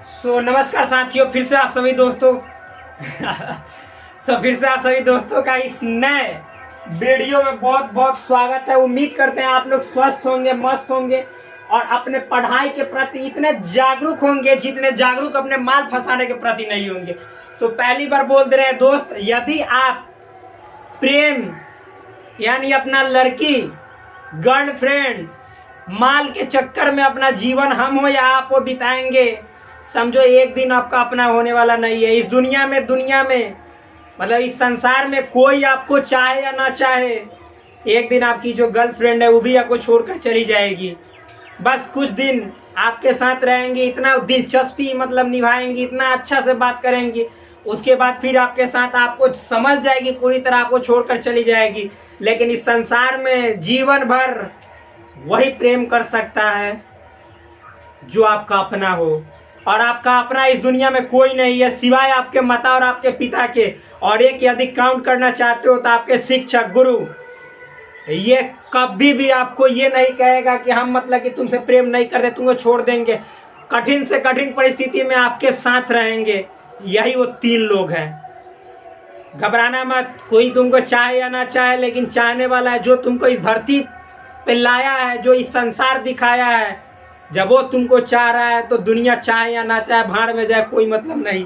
नमस्कार साथियों, फिर से आप सभी दोस्तों का इस नए वीडियो में बहुत बहुत स्वागत है। उम्मीद करते हैं आप लोग स्वस्थ होंगे, मस्त होंगे और अपने पढ़ाई के प्रति इतने जागरूक होंगे जितने जागरूक अपने माल फंसाने के प्रति नहीं होंगे। पहली बार बोल दे रहे हैं दोस्त, यदि आप प्रेम यानी अपना लड़की, गर्लफ्रेंड, माल के चक्कर में अपना जीवन हम हो या आप वो बिताएंगे, समझो एक दिन आपका अपना होने वाला नहीं है। इस दुनिया में मतलब इस संसार में कोई आपको चाहे या ना चाहे, एक दिन आपकी जो गर्लफ्रेंड है वो भी आपको छोड़कर चली जाएगी। बस कुछ दिन आपके साथ रहेंगी, इतना दिलचस्पी मतलब निभाएंगी, इतना अच्छा से बात करेंगी, उसके बाद फिर आपके साथ आपको समझ जाएगी, पूरी तरह आपको छोड़कर चली जाएगी। लेकिन इस संसार में जीवन भर वही प्रेम कर सकता है जो आपका अपना हो, और आपका अपना इस दुनिया में कोई नहीं है सिवाय आपके माता और आपके पिता के। और एक यदि काउंट करना चाहते हो तो आपके शिक्षक, गुरु, ये कभी भी आपको ये नहीं कहेगा कि हम मतलब कि तुमसे प्रेम नहीं करते, तुमको छोड़ देंगे। कठिन से कठिन परिस्थिति में आपके साथ रहेंगे। यही वो 3 लोग हैं। घबराना मत, कोई तुमको चाहे या ना चाहे, लेकिन चाहने वाला है जो तुमको इस धरती पे लाया है, जो इस संसार दिखाया है। जब वो तुमको चाह रहा है तो दुनिया चाहे या ना चाहे, भाड़ में जाए, कोई मतलब नहीं।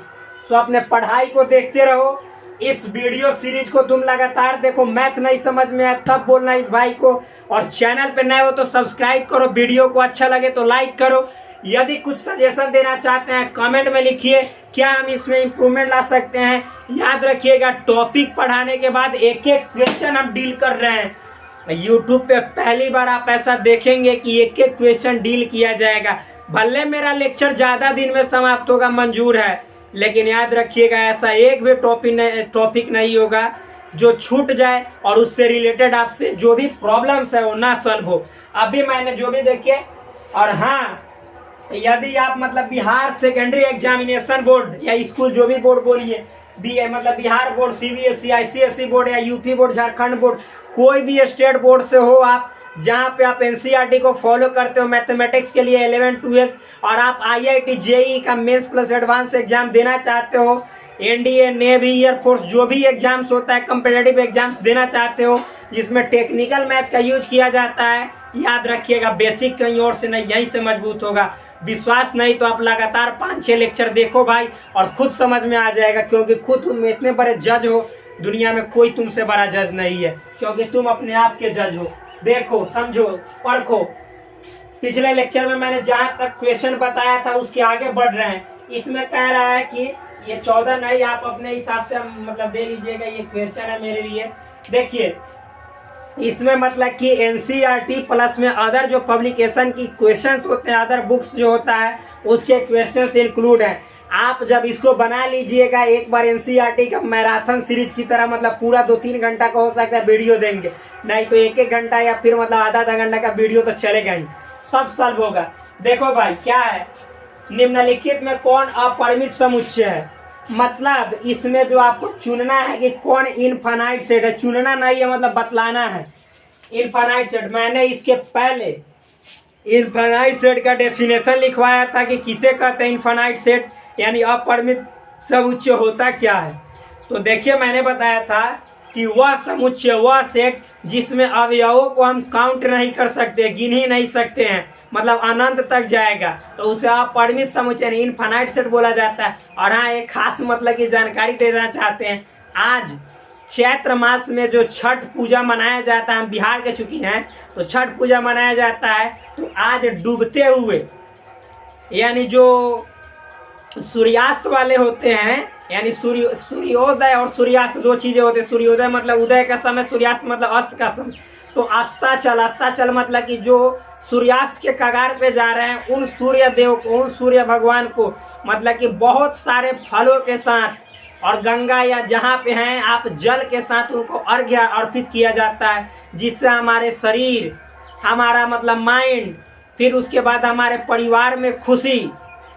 अपने पढ़ाई को देखते रहो। इस वीडियो सीरीज को तुम लगातार देखो। मैथ नहीं समझ में आया तब बोलना इस भाई को, और चैनल पे नए हो तो सब्सक्राइब करो, वीडियो को अच्छा लगे तो लाइक करो। यदि कुछ सजेशन देना चाहते हैं कमेंट में लिखिए, क्या हम इसमें इम्प्रूवमेंट ला सकते हैं। याद रखिएगा, टॉपिक पढ़ाने के बाद एक एक क्वेश्चन हम डील कर रहे हैं। यूट्यूब पे पहली बार आप ऐसा देखेंगे कि एक एक क्वेश्चन डील किया जाएगा। भले मेरा लेक्चर ज़्यादा दिन में समाप्त होगा, मंजूर है, लेकिन याद रखिएगा ऐसा एक भी टॉपिक नहीं होगा जो छूट जाए और उससे रिलेटेड आपसे जो भी प्रॉब्लम्स है वो ना सॉल्व हो। अभी मैंने जो भी देखे, और हाँ, यदि आप मतलब बिहार सेकेंडरी एग्जामिनेशन बोर्ड या स्कूल जो भी बोर्ड बोलिए, मतलब Bihar board, CBSE, ICSE board या यूपी बोर्ड, झारखंड बोर्ड, कोई भी स्टेट बोर्ड से हो आप, जहाँ पे आप NCERT को फॉलो करते हो मैथमेटिक्स के लिए 11th 12th, और आप IIT JEE का मेंस प्लस एडवांस एग्जाम देना चाहते हो, NDA, नेवी, एयरफोर्स, जो भी एग्जाम्स होता है, कंपिटेटिव एग्जाम्स देना चाहते हो जिसमें टेक्निकल मैथ का यूज किया जाता है, याद रखिएगा बेसिक कहीं और से नहीं, यहीं से मजबूत होगा। विश्वास नहीं तो आप लगातार 5-6 लेक्चर देखो भाई, और खुद समझ में आ जाएगा, क्योंकि खुद तुम इतने बड़े जज हो, दुनिया में कोई तुमसे बड़ा जज नहीं है, क्योंकि तुम अपने आप के जज हो। देखो, समझो, परखो। पिछले लेक्चर में मैंने जहाँ तक क्वेश्चन बताया था उसके आगे बढ़ रहे हैं। इसमें कह रहा है कि ये 14 नहीं, आप अपने हिसाब से मतलब दे लीजिएगा, ये क्वेश्चन है मेरे लिए। देखिए, इसमें मतलब कि NCERT प्लस में अदर जो पब्लिकेशन की क्वेश्चंस होते हैं, अदर बुक्स जो होता है उसके क्वेश्चंस इंक्लूड है। आप जब इसको बना लीजिएगा एक बार, NCERT का मैराथन सीरीज की तरह, मतलब पूरा 2-3 घंटा का हो सकता है वीडियो देंगे, नहीं तो 1-1 घंटा या फिर मतलब आधा घंटा का वीडियो तो चलेगा ही, सब सॉल्व होगा। देखो भाई, क्या है, निम्नलिखित में कौन अपरिमित समुच्चय है। मतलब इसमें जो आपको चुनना है कि कौन इनफाइनाइट सेट है, चुनना नहीं है, मतलब बतलाना है। इनफाइनाइट सेट, मैंने इसके पहले इनफाइनाइट सेट का डेफिनेशन लिखवाया था कि किसे कहते हैं इनफाइनाइट सेट, यानी अपरिमित समुच्चय होता क्या है। तो देखिए, मैंने बताया था कि वह समुच्चय, वह सेट जिसमें अवयवों को हम काउंट नहीं कर सकते, गिन ही नहीं सकते हैं, मतलब अनंत तक जाएगा, तो उसे अपरिमित समुच्चय इनफाइनाइट सेट बोला जाता है। और हाँ, एक खास मतलब की जानकारी देना चाहते हैं, आज चैत्र मास में जो छठ पूजा मनाया जाता है, हम बिहार के चुकी हैं तो छठ पूजा मनाया जाता है, तो आज डूबते हुए यानी जो सूर्यास्त वाले होते हैं, यानी सूर्योदय और सूर्यास्त दो चीजें होती है। सूर्योदय मतलब उदय का समय, सूर्यास्त मतलब अस्त का समय। तो अस्ताचल मतलब कि जो सूर्यास्त के कगार पे जा रहे हैं, उन सूर्य देव को, उन सूर्य भगवान को मतलब कि बहुत सारे फलों के साथ, और गंगा या जहाँ पे हैं आप जल के साथ उनको अर्घ्य अर्पित किया जाता है, जिससे हमारे शरीर, हमारा मतलब माइंड, फिर उसके बाद हमारे परिवार में खुशी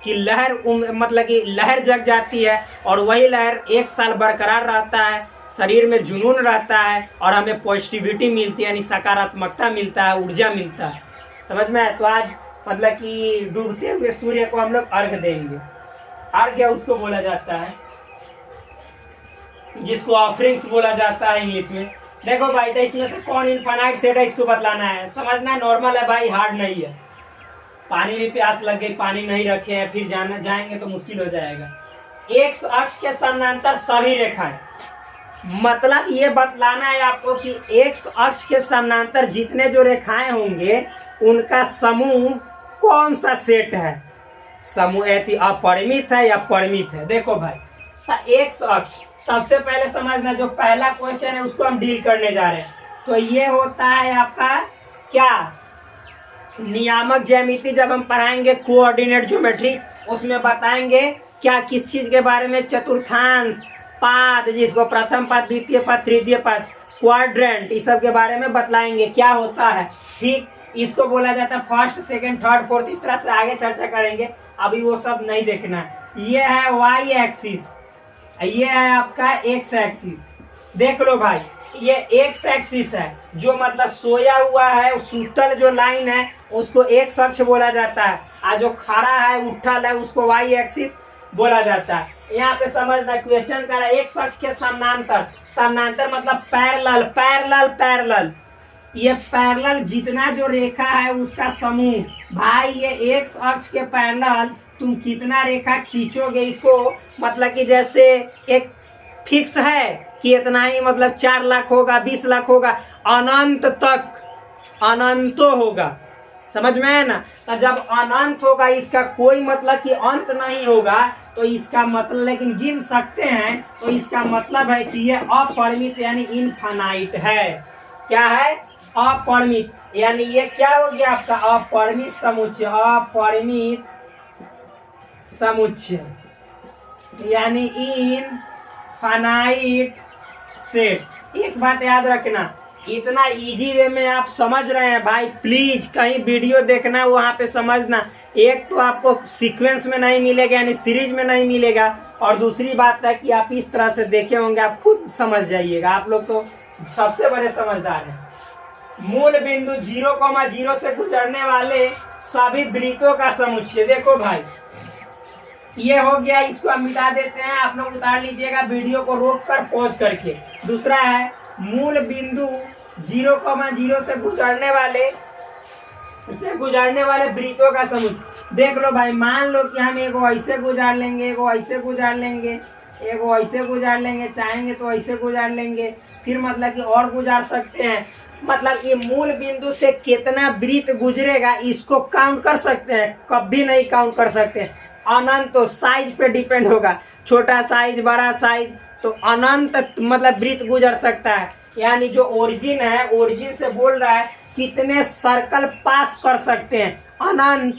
की लहर मतलब कि लहर जग जाती है, और वही लहर 1 साल बरकरार रहता है, शरीर में जुनून रहता है और हमें पॉजिटिविटी मिलती है, यानी सकारात्मकता मिलता है, ऊर्जा मिलता है। समझ में आए? तो आज मतलब कि डूबते हुए सूर्य को हम लोग अर्घ देंगे। अर्घ्य उसको बोला जाता है, जिसको ऑफरिंग्स बोला जाता है इंग्लिश में। देखो भाई, तो इसमें से कौन इनफाइनाइट सेट है इसको बतलाना है, समझना नॉर्मल है भाई, हार्ड नहीं है। पानी भी प्यास लग गई, पानी नहीं रखे हैं, फिर जाना जाएंगे तो मुश्किल हो जाएगा। एक अक्ष के समानांतर सभी रेखाएं, मतलब ये बतलाना है आपको कि एक अक्ष के समानांतर जितने जो रेखाएं होंगे उनका समूह कौन सा सेट है, समूह अपरिमित है या परिमित है। देखो भाई, तो एक अक्ष, सबसे पहले समझना, जो पहला क्वेश्चन है उसको हम डील करने जा रहे हैं। तो ये होता है आपका क्या, नियामक ज्यामिति जब हम पढ़ाएंगे कोऑर्डिनेट ज्योमेट्री, उसमें बताएंगे क्या किस चीज के बारे में, चतुर्थांश, पाद, जिसको प्रथम पद, द्वितीय पद, तृतीय पद, क्वाड्रेंट, इस सब के बारे में बतलाएंगे क्या होता है। ठीक, इसको बोला जाता है फर्स्ट, सेकंड, थर्ड, फोर्थ, इस तरह से आगे चर्चा करेंगे, अभी वो सब नहीं देखना। ये है वाई एक्सिस, ये है आपका एक्स एक्सिस। देख लो भाई, ये एक्स एक्सिस है, जो मतलब सोया हुआ है, सूतल जो लाइन है उसको एक्स अक्ष बोला जाता है, और जो खड़ा है, उठल है, उसको वाई एक्सिस बोला जाता है। यहाँ पे समझना, क्वेश्चन कर रहा है एक अक्ष के समानांतर, समानांतर मतलब पैरेलल, पैरेलल, पैरेलल, ये पैरेलल जितना जो रेखा है उसका समूह। भाई ये एक अक्ष के पैरेलल तुम कितना रेखा खींचोगे इसको, मतलब कि जैसे एक फिक्स है कि इतना ही, मतलब 4 लाख होगा, 20 लाख होगा, अनंत तक, अनंतो होगा, समझ में है ना। तो जब अनंत होगा, इसका कोई मतलब कि अंत नहीं होगा, तो इसका मतलब, लेकिन गिन सकते हैं, तो इसका मतलब है कि ये अपरिमित यानी इनफाइनाइट है। क्या है, अपरिमित, यानी ये क्या हो गया आपका अपरिमित समुच्चय, अपरिमित समुच्चय यानी इनफाइनाइट सेट। एक बात याद रखना, इतना इजी वे में आप समझ रहे हैं भाई, प्लीज कहीं वीडियो देखना वहां पे समझना। एक तो आपको सीक्वेंस में नहीं मिलेगा, यानी सीरीज में नहीं मिलेगा, और दूसरी बात है कि आप इस तरह से देखे होंगे, आप खुद समझ जाइएगा, आप लोग तो सबसे बड़े समझदार हैं। मूल बिंदु 0,0 से गुजरने वाले सभी वृत्तों का समुच्चय। देखो भाई, ये हो गया, इसको हम मिटा देते हैं, आप लोग उतार लीजिएगा वीडियो को रोक कर पॉज करके। दूसरा है मूल बिंदु 0,0 से गुजरने वाले वृत्तों का समुच्चय। देख लो भाई, मान लो कि हम एगो ऐसे गुजार लेंगे, एगो ऐसे गुजार लेंगे, एगो ऐसे गुजार लेंगे, चाहेंगे तो ऐसे गुजार लेंगे, फिर मतलब कि और गुजार सकते हैं। मतलब ये मूल बिंदु से कितना वृत्त गुजरेगा इसको काउंट कर सकते हैं, कभी नहीं काउंट कर सकते हैं। अनंत तो साइज पे डिपेंड होगा, छोटा साइज, बड़ा साइज, तो अनंत मतलब वृत्त गुजर सकता है। यानी जो ओरिजिन है, ओरिजिन से बोल रहा है कितने सर्कल पास कर सकते हैं, अनंत,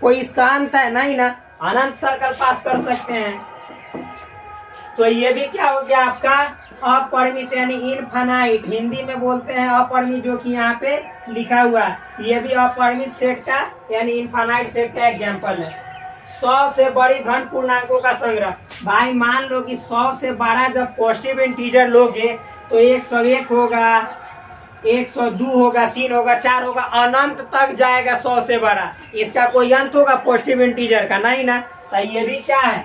कोई इसका अंत है नहीं ना, अनंत सर्कल पास कर सकते हैं। तो ये भी क्या हो गया आपका अपरिमित यानी इनफाइनाइट, हिंदी में बोलते हैं अपरिमित, जो कि यहाँ पे लिखा हुआ है, ये भी अपरिमित सेट का यानी इनफाइनाइट सेट का एग्जाम्पल है। 100 से बड़ी धन पूर्णांकों का संग्रह। भाई मान लो कि 100 से बड़ा जब पॉजिटिव इंटीजर लोगे तो 101 होगा, 102 होगा, 3 होगा, 4 होगा, अनंत तक जाएगा 100 से बड़ा। इसका कोई अंत होगा पॉजिटिव इंटीजर का? नहीं ना। तो ये भी क्या है,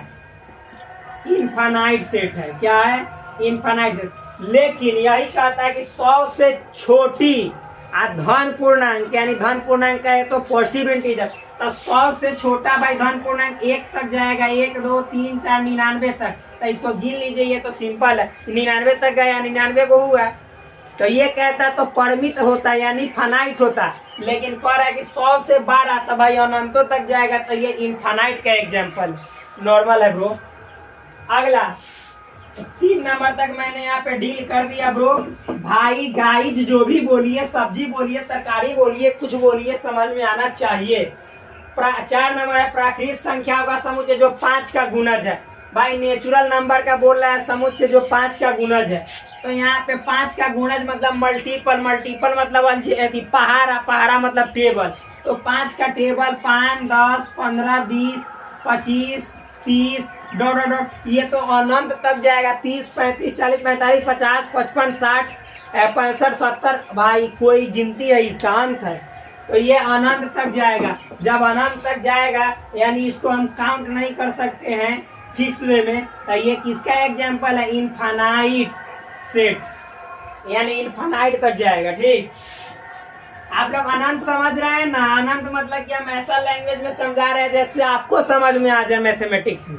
इनफाइनाइट सेट है। क्या है, इनफाइनाइट सेट। लेकिन यही कहता है कि 100 से छोटी धन पूर्णांक, यानी धन पूर्णांक है तो पॉजिटिव इंटीजर, तो 100 से छोटा भाई धन पूर्णांक 1 तक जाएगा, 1, 2, 3, 4, 99 तक। तो इसको गिन लीजिए, ये तो सिंपल है, 99 तक गया, 99 को हुआ। तो ये कहता है तो परिमित होता है यानी फाइनाइट होता है, लेकिन कह रहा है कि 100 से 12 तो भाई अनंतों तक जाएगा, तो ये इनफाइनाइट का एग्जाम्पल नॉर्मल है ब्रो। अगला 3 नंबर तक मैंने यहाँ पे डील कर दिया ब्रो। भाई गाइज जो भी बोलिए, सब्जी बोलिए, तरकारी बोलिए, कुछ बोलिए, समझ में आना चाहिए। 4 नंबर है प्राकृतिक संख्याओं का समुच्चय जो 5 का गुणज है। भाई नेचुरल नंबर का बोल रहा है समुच्चय जो 5 का गुणज है। तो यहाँ पे 5 का गुणज मतलब मल्टीपल, मल्टीपल मतलब पहाड़ा, पहाड़ा मतलब टेबल। तो 5 का टेबल 5, 10, 15, 20, 25, 30 डॉट डॉट डॉट, ये तो अनंत तक जाएगा। 30, 35, 40, 45, 50, 55, 60, 65, 70। भाई कोई गिनती है, इसका अंत है। तो ये अनंत तक जाएगा। जब अनंत तक जाएगा यानी इसको हम काउंट नहीं कर सकते हैं फिक्स वे में, तो ये किसका एग्जाम्पल है? इनफाइनाइट सेट, यानी इनफाइनाइट तक जाएगा। ठीक, आप लोग अनंत समझ रहे हैं ना? अनंत मतलब कि हम ऐसा लैंग्वेज में समझा रहे हैं जैसे आपको समझ में आ जाए मैथमेटिक्स में।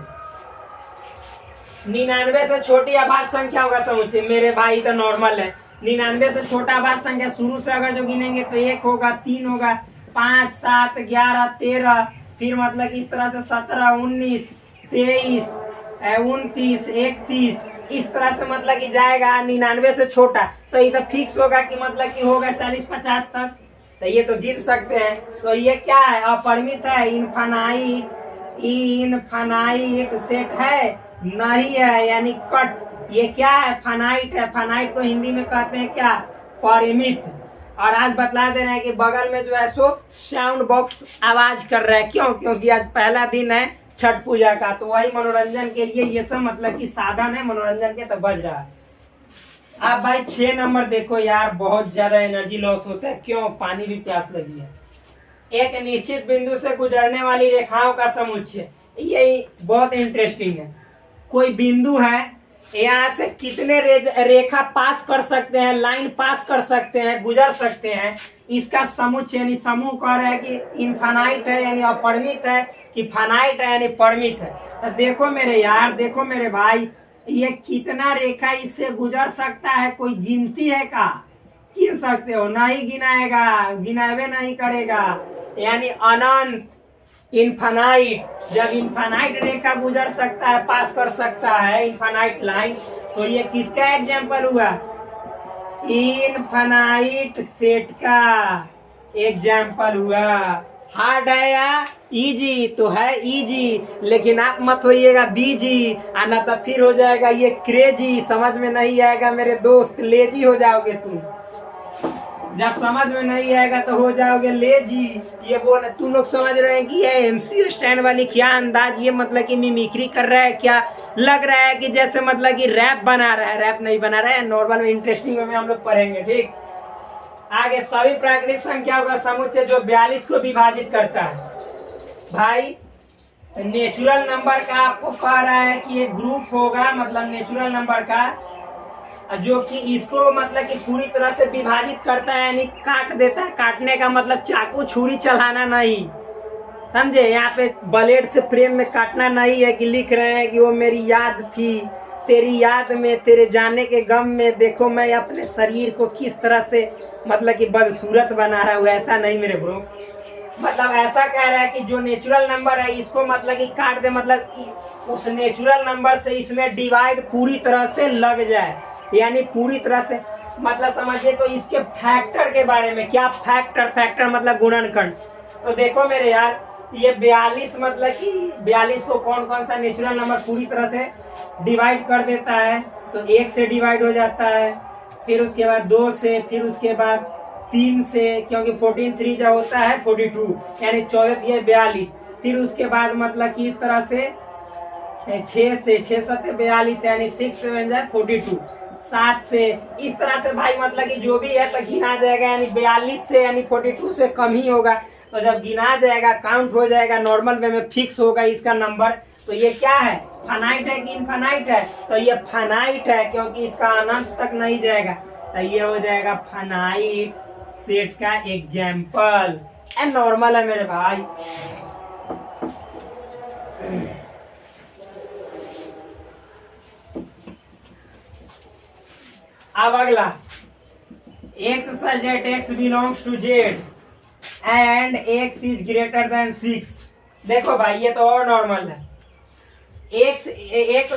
99 से छोटी आभाज्य संख्या होगा समुच्चय, मेरे भाई तो नॉर्मल है। 99 से छोटा आभाज्य संख्या शुरू से अगर जो गिनेंगे तो 1 होगा, 3 होगा, 5, 7, 11, 13, फिर मतलब इस तरह से 17, 19, 23, 29, 31, इस तरह से मतलब कि जाएगा 99 से छोटा। तो ये तो फिक्स होगा कि मतलब कि होगा 40-50 तक, तो ये तो जीत सकते हैं। तो ये क्या है? अपरिमित है, इनफाइनाइट सेट है नहीं है, यानी कट। ये क्या है? फाइनाइट है। फाइनाइट को हिंदी में कहते हैं क्या? परिमित। और आज बतला दे रहे हैं कि बगल में जो है सो साउंड बॉक्स आवाज कर रहा है। क्यों? क्योंकि आज पहला दिन है छठ पूजा का, तो वही मनोरंजन के लिए ये सब मतलब कि साधन है मनोरंजन के, तो बज रहा है। आप भाई 6 नंबर देखो यार, बहुत ज्यादा एनर्जी लॉस होता है। क्यों? पानी भी प्यास लगी है। एक निश्चित बिंदु से गुजरने वाली रेखाओं का समुच्चय, ये बहुत इंटरेस्टिंग है। कोई बिंदु है, यहाँ से कितने रेखा पास कर सकते हैं, लाइन पास कर सकते हैं, गुजर सकते हैं, इसका समुच्चय यानी समूह कह रहा है कि इनफाइनाइट है यानी अपरिमित है, कि फाइनाइट है यानी परिमित है। तो देखो मेरे यार, देखो मेरे भाई, ये कितना रेखा इससे गुजर सकता है? कोई गिनती है का? गिन सकते हो? नहीं गिनाएगा, गिनावे नहीं करेगा, यानी अनंत, इनफाइनाइट। जब इनफाइनाइट रेखा गुजर सकता है, पास कर सकता है इनफाइनाइट लाइन, तो ये किसका एग्जाम्पल हुआ? इनफाइनाइट सेट का एग्जाम्पल हुआ। हार्ड है या इजी? तो है इजी, लेकिन आप मत होइएगा बीजी, आना तो फिर हो जाएगा ये क्रेजी। समझ में नहीं आएगा मेरे दोस्त, लेजी हो जाओगे तुम। जब समझ में नहीं आएगा तो हो जाओगे लेजी। ये बोल, तुम लोग समझ रहे हैं कि ये MC स्टैंड वाली क्या अंदाज, ये मतलब कि मिमिक्री कर रहा है क्या? लग रहा है कि जैसे मतलब कि रैप बना रहा है। रैप नहीं बना रहा है, नॉर्मल में इंटरेस्टिंग वे में हम लोग पढ़ेंगे। ठीक, आगे सभी प्राकृतिक संख्याओं का समुच्चय जो 42 को विभाजित करता है। भाई नेचुरल नंबर का आपको कह रहा है कि एक ग्रुप होगा, मतलब नेचुरल नंबर का, जो कि इसको मतलब कि पूरी तरह से विभाजित करता है, यानी काट देता है। काटने का मतलब चाकू छुरी चलाना नहीं, समझे? यहाँ पे ब्लेड से प्रेम में काटना नहीं है कि लिख रहे हैं कि वो मेरी याद थी, तेरी याद में, तेरे जाने के गम में, देखो मैं अपने शरीर को किस तरह से मतलब कि बदसूरत बना रहा हूँ। ऐसा नहीं मेरे ब्रो, मतलब ऐसा कह रहा है कि जो नेचुरल नंबर है इसको मतलब कि काट दे, मतलब उस नेचुरल नंबर से इसमें डिवाइड पूरी तरह से लग जाए, यानी पूरी तरह से, मतलब समझिए। तो इसके फैक्टर के बारे में क्या? फैक्टर मतलब गुणनखंड। तो देखो मेरे यार, ये 42 मतलब कि 42 को कौन कौन सा नेचुरल नंबर पूरी तरह से डिवाइड कर देता है? तो 1 से डिवाइड हो जाता है, फिर उसके बाद 2 से, फिर उसके बाद 3 से, क्योंकि 14 3 जो होता है 42, यानी 14 ये 42, फिर उसके बाद मतलब कि इस तरह से 6 से, 6 7 42, यानी 6 7 जाए 42, 7 से, इस तरह से भाई मतलब कि जो भी है तो गिना जाएगा, यानी 42 से यानी 42 से कम ही होगा। तो जब गिना जाएगा, काउंट हो जाएगा, नॉर्मल वे में फिक्स होगा इसका नंबर। तो ये क्या है? फाइनाइट है कि इनफाइनाइट है? तो ये फाइनाइट है, क्योंकि इसका अनंत तक नहीं जाएगा। तो ये हो जाएगा फाइनाइट सेट का एग्जाम्पल। नॉर्मल है मेरे भाई। अब अगला, x such that x belongs to z and x is greater than 6। देखो भाई ये तो और नॉर्मल है। x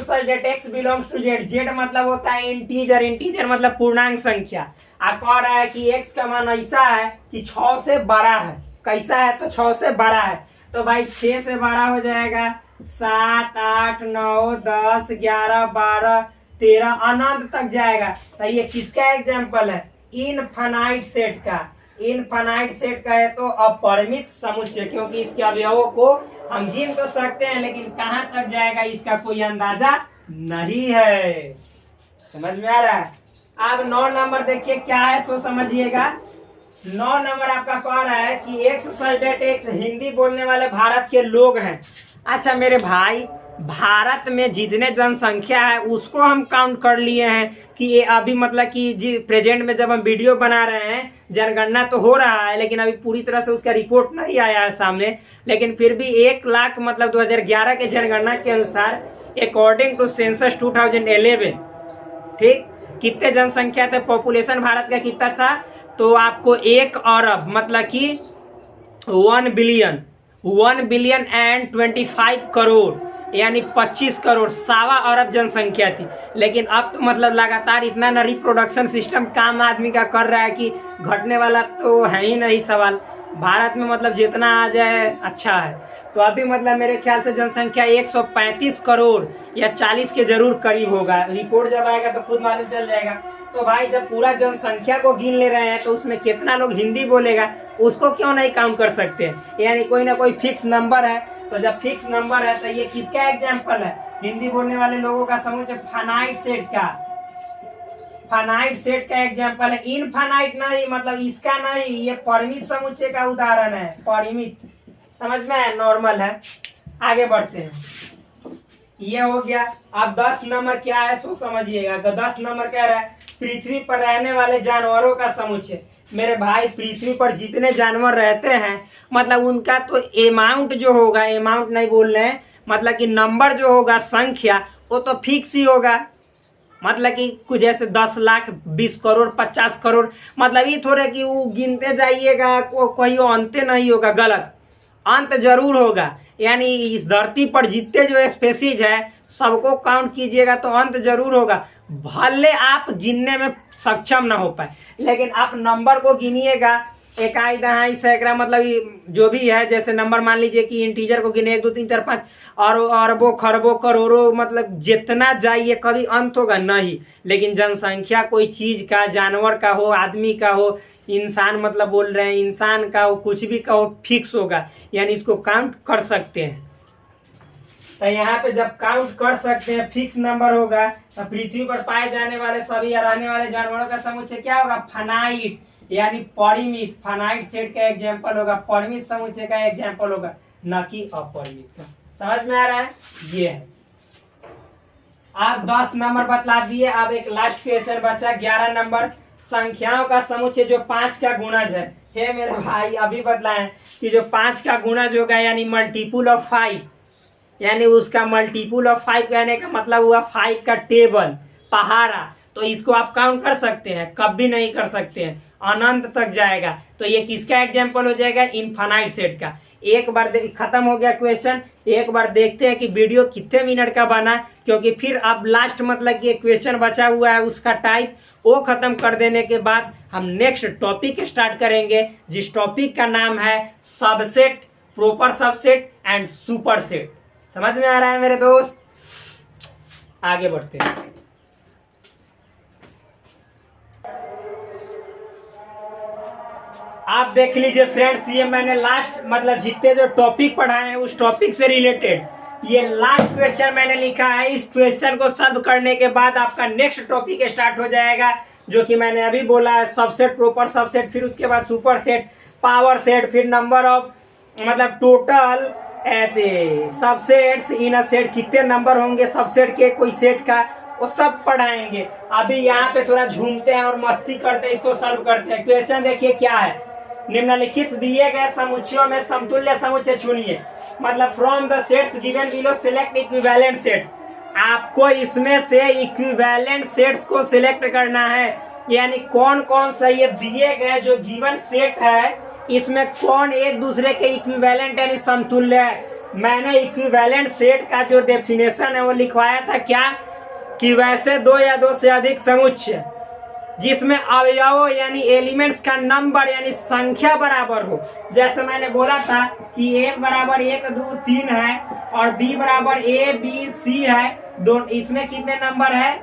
such that x belongs to z, z मतलब होता है इंटीजर, इंटीजर मतलब पूर्णांक संख्या। आप कह रहा है कि x का मान ऐसा है कि 6 से बड़ा है। कैसा है? तो 6 से बड़ा है। तो भाई 6 से बड़ा हो जाएगा 7 8 9 10 11 12 13, अनंत तक जाएगा। तो ये किसका एग्जाम्पल है? इनफाइनाइट सेट का। इनफाइनाइट सेट का है तो अपरिमित समुच्चय, क्योंकि इसके अवयवों को हम गिन तो सकते हैं, लेकिन कहाँ तक जाएगा इसका कोई अंदाजा नहीं है। समझ में आ रहा है? अब 9 नंबर देखिए क्या है, सो समझिएगा। 9 नंबर आपका कह रहा है कि एक्स सल्टेट एक्स हिंदी बोलने वाले भारत के लोग हैं। अच्छा मेरे भाई, भारत में जितने जनसंख्या है उसको हम काउंट कर लिए हैं कि ये अभी मतलब कि जी प्रेजेंट में जब हम वीडियो बना रहे हैं जनगणना तो हो रहा है, लेकिन अभी पूरी तरह से उसका रिपोर्ट नहीं आया है सामने। लेकिन फिर भी 1 लाख मतलब 2011 के जनगणना के अनुसार अकॉर्डिंग टू सेंसस 2011, ठीक, कितने जनसंख्या थे, पॉपुलेशन भारत का कितना था, तो आपको 1 अरब मतलब कि 1 बिलियन एंड 25 करोड़ यानी 25 करोड़ 1.25 अरब जनसंख्या थी। लेकिन अब तो मतलब लगातार इतना ना रिप्रोडक्शन सिस्टम काम आदमी का कर रहा है कि घटने वाला तो है ही नहीं सवाल। भारत में मतलब जितना आ जाए अच्छा है। तो अभी मतलब मेरे ख्याल से जनसंख्या 135 करोड़ या 40 के जरूर करीब होगा। रिपोर्ट जब आएगा तो खुद मालूम चल जाएगा। तो भाई जब पूरा जनसंख्या को गिन ले रहे हैं तो उसमें कितना लोग हिंदी बोलेगा उसको क्यों नहीं काउंट कर सकते? यानी कोई ना कोई फिक्स नंबर है। तो जब फिक्स नंबर है तो ये किसका एग्जाम्पल है? हिंदी बोलने वाले लोगों का समूह फाइनाइट सेट का। फाइनाइट सेट का एग्जाम्पल है, इनफाइनाइट नहीं, मतलब इसका नहीं, ये परिमित समुच्चय का उदाहरण है। परिमित समझ में है, नॉर्मल है। आगे बढ़ते हैं, ये हो गया। अब 10 नंबर क्या है सो समझिएगा। तो 10 नंबर कह रहा है पृथ्वी पर रहने वाले जानवरों का समुच्चय। मेरे भाई पृथ्वी पर जितने जानवर रहते हैं मतलब उनका तो अमाउंट जो होगा, अमाउंट नहीं बोल रहे हैं, मतलब कि नंबर जो होगा, संख्या, वो तो फिक्स ही होगा। मतलब कि कुछ जैसे 10 लाख 20 करोड़ 50 करोड़, मतलब ये थोड़े कि वो गिनते जाइएगा, कोई अंत नहीं होगा, गलत, अंत जरूर होगा। यानी इस धरती पर जितने जो स्पेसीज है सबको काउंट कीजिएगा तो अंत जरूर होगा, भले आप गिनने में सक्षम ना हो पाए, लेकिन आप नंबर को गिनिएगा। इकाई दहाई सैकड़ा मतलब जो भी है, जैसे नंबर मान लीजिए कि इंटीजर को गिने 1 2 3 4 5 और अरबों खरबों करोड़ों, मतलब जितना जाइए कभी अंत होगा नहीं। लेकिन जनसंख्या कोई चीज का, जानवर का हो, आदमी का हो, इंसान मतलब बोल रहे हैं इंसान का हो, कुछ भी का हो, फिक्स होगा, यानी इसको काउंट कर सकते हैं। तो यहाँ पे जब काउंट कर सकते हैं, फिक्स नंबर होगा, तो पृथ्वी पर पाए जाने वाले सभी या रहने वाले जानवरों का समुच्चय क्या होगा? फाइनाइट यानी परिमित। फाइनाइट सेट का एग्जाम्पल होगा, परिमित समुच्चय का एग्जाम्पल होगा, न कि अपरिमित का। समझ में आ रहा है? ये है। आप 10 नंबर बतला दिए। अब एक लास्ट क्वेश्चन बचा 11 नंबर, संख्याओं का समुच्चय जो 5 का गुणज है। हे मेरे भाई अभी बतलाएं कि जो 5 का गुणज होगा यानी मल्टीपुल ऑफ 5, यानी उसका मल्टीपुल ऑफ 5 कहने का मतलब हुआ 5 का टेबल, पहाड़ा। तो इसको आप काउंट कर सकते हैं? कभी नहीं कर सकते हैं, अनंत तक जाएगा। तो ये किसका एग्जाम्पल हो जाएगा? इनफाइनाइट सेट का। एक बार खत्म हो गया क्वेश्चन। एक बार देखते हैं कि वीडियो कितने मिनट का बना, क्योंकि फिर अब लास्ट मतलब कि क्वेश्चन बचा हुआ है उसका टाइप, वो खत्म कर देने के बाद हम नेक्स्ट टॉपिक स्टार्ट करेंगे, जिस टॉपिक का नाम है subset, proper subset and super set. समझ में आ रहा है मेरे दोस्त? आगे बढ़ते हैं। आप देख लीजिए फ्रेंड्स, ये मैंने लास्ट मतलब जितने जो टॉपिक पढ़ाए हैं उस टॉपिक से रिलेटेड ये लास्ट क्वेश्चन मैंने लिखा है। इस क्वेश्चन को सॉल्व करने के बाद आपका नेक्स्ट टॉपिक स्टार्ट हो जाएगा, जो कि मैंने अभी बोला है, सबसेट, प्रॉपर सबसेट, फिर उसके बाद सुपर सेट, पावर सेट, फिर नंबर ऑफ मतलब total subsets in a set, कितने नंबर होंगे सबसेट के कोई सेट का, वो सब पढ़ाएंगे। अभी यहाँ पे थोड़ा झूमते हैं और मस्ती करते हैं, इसको सॉल्व करते हैं। क्वेश्चन देखिए क्या है, निम्नलिखित दिए गए समुच्चयों में समतुल्य समुच्चय चुनिए। मतलब from the sets given below select equivalent sets. आपको इसमें से इक्विवेलेंट सेट्स को सिलेक्ट करना है, यानी कौन कौन सा ये दिए गए जो गिवन सेट है इसमें कौन एक दूसरे के इक्विवेलेंट यानी समतुल्य है। मैंने इक्विवेलेंट सेट का जो डेफिनेशन है वो लिखवाया था क्या, कि वैसे 2 या 2 से अधिक समुच्चय जिसमें अवयवों यानी एलिमेंट्स का नंबर यानी संख्या बराबर हो। जैसे मैंने बोला था कि A बराबर 1 2 3 है और B बराबर A B C है। दोनों इसमें कितने नंबर है?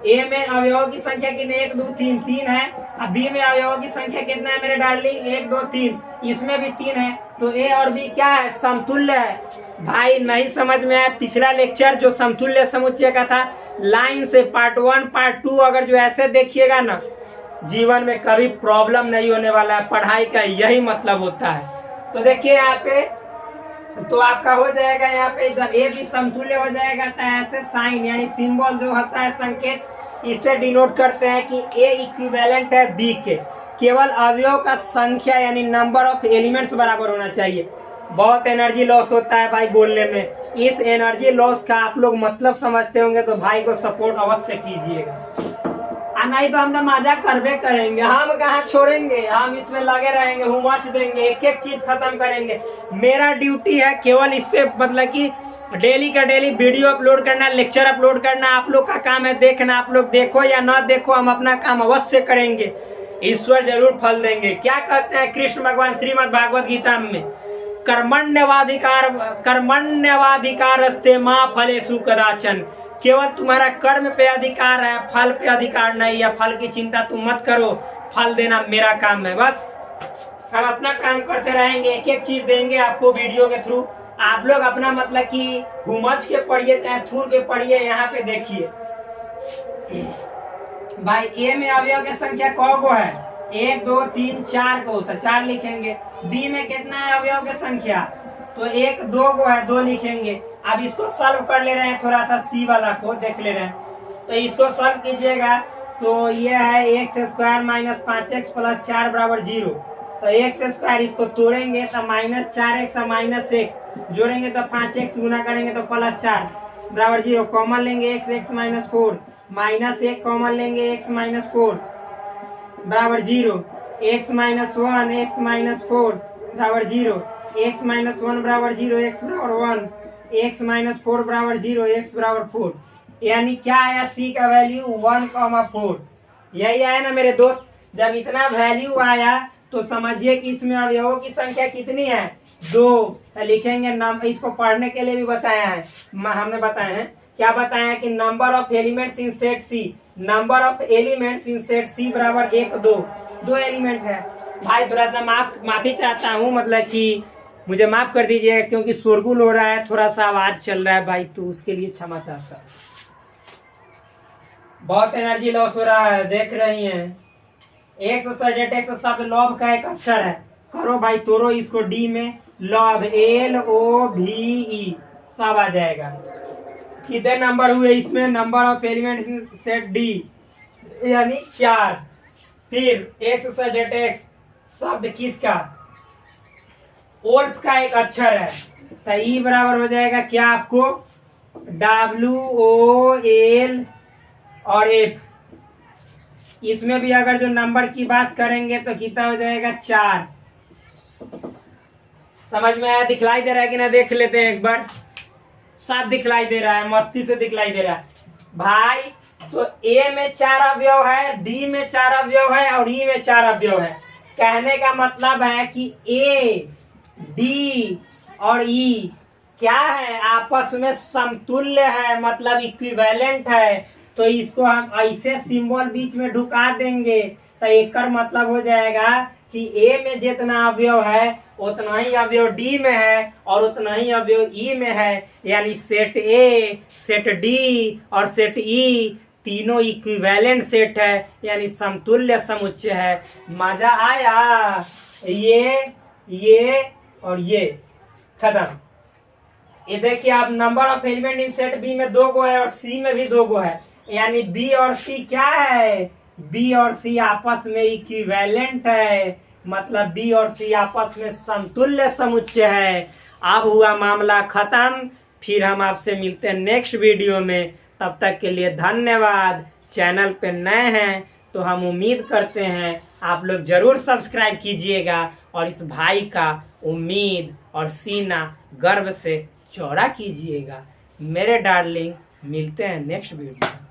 A में अवयवों की संख्या कितने? 1 2 3 3 है। अब B में अवयवों की संख्या कितना है मेरे डार्लिंग? 1 2 3। इसमें भी 3 है। तो A और B क्या है? समतुल्य है। भाई नहीं समझ में आया? पिछला लेक्चर जो समतुल्य समुच्चय का था, लाइन से पार्ट 1 पार्ट 2 अगर जो ऐसे देखिएगा ना जीवन में कभी प्रॉब्लम नहीं होने वाला है। पढ़ाई का यही मतलब होता है। तो देखिए यहाँ पे तो आपका हो जाएगा यहाँ पे जब ए भी समतुल्य हो जाएगा तो ऐसे साइन यानी सिंबल जो होता है संकेत, इसे डिनोट करते हैं कि ए इक्विवेलेंट है बी के। केवल अवयव का संख्या यानी नंबर ऑफ एलिमेंट्स बराबर होना चाहिए। बहुत एनर्जी लॉस होता है भाई बोलने में। इस एनर्जी लॉस का आप लोग मतलब समझते होंगे तो भाई को सपोर्ट अवश्य कीजिएगा, नहीं तो हम तो मजाक करबे करेंगे। हम कहाँ छोड़ेंगे, हम इसमें लगे रहेंगे, हुमच देंगे, एक एक चीज खत्म करेंगे। मेरा ड्यूटी है केवल इस पे मतलब कि डेली का डेली वीडियो अपलोड करना, लेक्चर अपलोड करना। आप लोग का काम है देखना, आप लोग देखो या ना देखो, हम अपना काम अवश्य करेंगे। ईश्वर जरूर फल देंगे। क्या कहते हैं कृष्ण भगवान श्रीमद् भागवत गीता में, कर्मण्यवाधिकारस्ते मां फलेषु कदाचन। केवल तुम्हारा कर्म पे अधिकार है, फल पे अधिकार नहीं है। फल की चिंता तुम मत करो, फल देना मेरा काम है। बस हम अपना काम करते रहेंगे, एक एक चीज देंगे आपको वीडियो के थ्रू। आप लोग अपना मतलब कि हुमच के पढ़िए चाहे थूर के पढ़िए। यहाँ पे देखिए भाई ए में अवयव की संख्या कौ है, 1 2 3 4 को, तो 4 लिखेंगे। बी में कितना है अवयव की संख्या, तो 1 2 को है, 2 लिखेंगे। अब इसको सॉल्व कर ले रहे हैं, थोड़ा सा सी वाला को देख ले रहे हैं। तो इसको सॉल्व कीजिएगा तो ये है x² - 5x + 4 = 0। तो x², इसको तोड़ेंगे तो -4x और -x जोड़ेंगे तो 5x गुना करेंगे तो +4 = 0। कॉमन लेंगे x -4, -1 कॉमन लेंगे x -4 = 0। x - 1 x - 4 = 0, x - 1 = 0, x - 1 = 1, x - 4 = 0, x = 4। यानी क्या आया सी का वैल्यू 1,4। यही आया ना मेरे दोस्त। जब इतना वैल्यू आया तो समझिए कि इसमें अवयवों की संख्या कितनी है, 2। तो लिखेंगे इसको पढ़ने के लिए भी बताया है, हमने बताया है क्या बताया कि number of elements in set C, number of elements in set C बराबर 1 2 एलिमेंट है। भाई थोड़ा सा माफी चाहता हूँ, मतलब कि मुझे माफ कर दीजिएगा क्योंकि शोरगुल हो रहा है, थोड़ा सा आवाज चल रहा है भाई, तो उसके लिए क्षमा चाहता हूँ। बहुत एनर्जी लॉस हो रहा है, देख रही हैं। एक्स शब्द लॉब का एक अक्षर है। करो भाई तोड़ो इसको, डी में लॉब LOVE सब आ जाएगा। कितने नंबर हुए इसमें, number of element set D यानी 4। फिर x शब्द किसका, ओल्फ का एक अक्षर है। तो ई बराबर हो जाएगा क्या आपको, WOL और F। इसमें भी अगर जो नंबर की बात करेंगे तो कितना हो जाएगा 4। समझ में आया, दिखलाई दे रहा है कि ना, देख लेते हैं एक बार। साफ दिखलाई दे रहा है, मस्ती से दिखलाई दे रहा है भाई। तो ए में 4 अवयव है, डी में 4 अवयव है और ई में 4 अवयव है। कहने का मतलब है कि ए डी और ई क्या है, आपस में समतुल्य है, मतलब इक्विवेलेंट है। तो इसको हम ऐसे सिंबल बीच में ढुका देंगे तो एक मतलब हो जाएगा कि ए में जितना अवयव है उतना ही अवयव डी में है और उतना ही अवयव ई में है। यानी सेट ए, सेट डी और सेट ई तीनों इक्विवेलेंट सेट है, यानी समतुल्य समुच्चय है। मजा आया, ये और ये खत्म। ये देखिए आप, number of element in set B में 2 गो है और सी में भी 2 गो है। यानी बी और सी क्या है, बी और सी आपस में इक्विवेलेंट है, मतलब बी और सी आपस में समतुल्य समुच्चय है। अब हुआ मामला खत्म। फिर हम आपसे मिलते हैं नेक्स्ट वीडियो में, तब तक के लिए धन्यवाद। चैनल पे नए हैं तो हम उम्मीद करते हैं आप लोग जरूर सब्सक्राइब कीजिएगा और इस भाई का उम्मीद और सीना गर्व से चौड़ा कीजिएगा। मेरे डार्लिंग, मिलते हैं नेक्स्ट वीडियो।